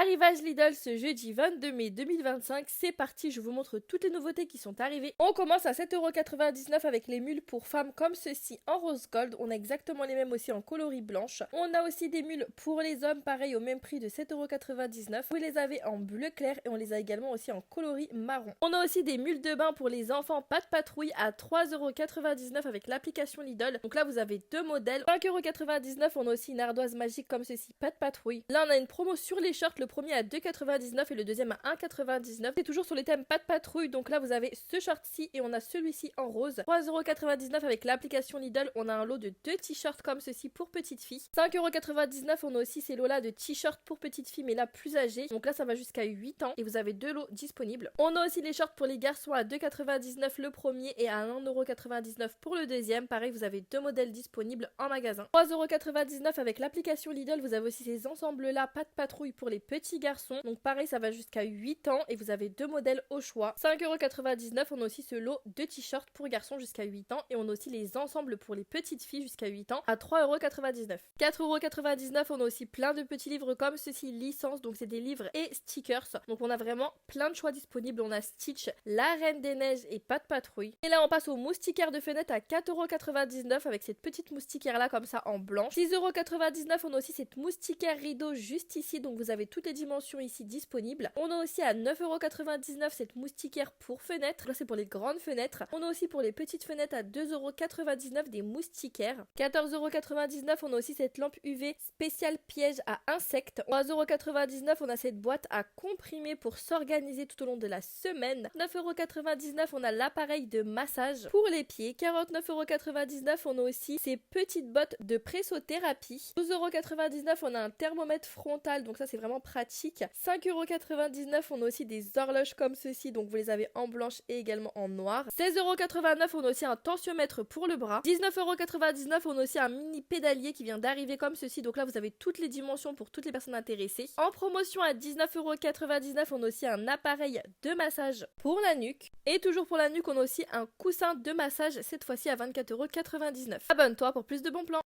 Arrivage Lidl ce jeudi 22 mai 2025, c'est parti, je vous montre toutes les nouveautés qui sont arrivées. On commence à 7,99€ avec les mules pour femmes comme ceci en rose gold, on a exactement les mêmes aussi en coloris blanche. On a aussi des mules pour les hommes, pareil au même prix de 7,99€. Vous les avez en bleu clair et on les a également aussi en coloris marron. On a aussi des mules de bain pour les enfants pas de patrouille à 3,99€ avec l'application Lidl. Donc là vous avez deux modèles, 5,99€, on a aussi une ardoise magique comme ceci, pas de patrouille. Là on a une promo sur les shorts, le premier à 2,99€ et le deuxième à 1,99€. C'est toujours sur les thèmes pas de patrouille, donc là vous avez ce short-ci et on a celui-ci en rose. 3,99€ avec l'application Lidl, on a un lot de deux t-shirts comme ceci pour petites filles. 5,99€, on a aussi ces lots là de t-shirts pour petites filles mais là plus âgées. Donc là ça va jusqu'à 8 ans et vous avez deux lots disponibles. On a aussi les shorts pour les garçons à 2,99€ le premier et à 1,99€ pour le deuxième. Pareil, vous avez deux modèles disponibles en magasin. 3,99€ avec l'application Lidl, vous avez aussi ces ensembles là pas de patrouille pour les petits garçons. Donc pareil, ça va jusqu'à 8 ans et vous avez deux modèles au choix. 5,99€, on a aussi ce lot de t-shirts pour garçons jusqu'à 8 ans et on a aussi les ensembles pour les petites filles jusqu'à 8 ans à 3,99€. 4,99€, on a aussi plein de petits livres comme ceci, licence, donc c'est des livres et stickers. Donc on a vraiment plein de choix disponibles. On a Stitch, La Reine des Neiges et Pas de Patrouille. Et là on passe aux moustiquaires de fenêtre à 4,99€ avec cette petite moustiquaire là comme ça en blanche. 6,99€, on a aussi cette moustiquaire rideau juste ici, donc vous avez toutes les dimensions ici disponibles. On a aussi à 9,99€ cette moustiquaire pour fenêtre. Là c'est pour les grandes fenêtres. On a aussi pour les petites fenêtres à 2,99€ des moustiquaires. 14,99€, on a aussi cette lampe UV spéciale piège à insectes. 3,99€, on a cette boîte à comprimer pour s'organiser tout au long de la semaine. 9,99€, on a l'appareil de massage pour les pieds. 49,99€, on a aussi ces petites bottes de pressothérapie. 12,99€, on a un thermomètre frontal, donc ça c'est vraiment pratique. 5,99€, on a aussi des horloges comme ceci, donc vous les avez en blanche et également en noir. 16,89€, on a aussi un tensiomètre pour le bras. 19,99€, on a aussi un mini pédalier qui vient d'arriver comme ceci, donc là vous avez toutes les dimensions pour toutes les personnes intéressées. En promotion à 19,99€, on a aussi un appareil de massage pour la nuque. Et toujours pour la nuque, on a aussi un coussin de massage, cette fois-ci à 24,99€. Abonne-toi pour plus de bons plans.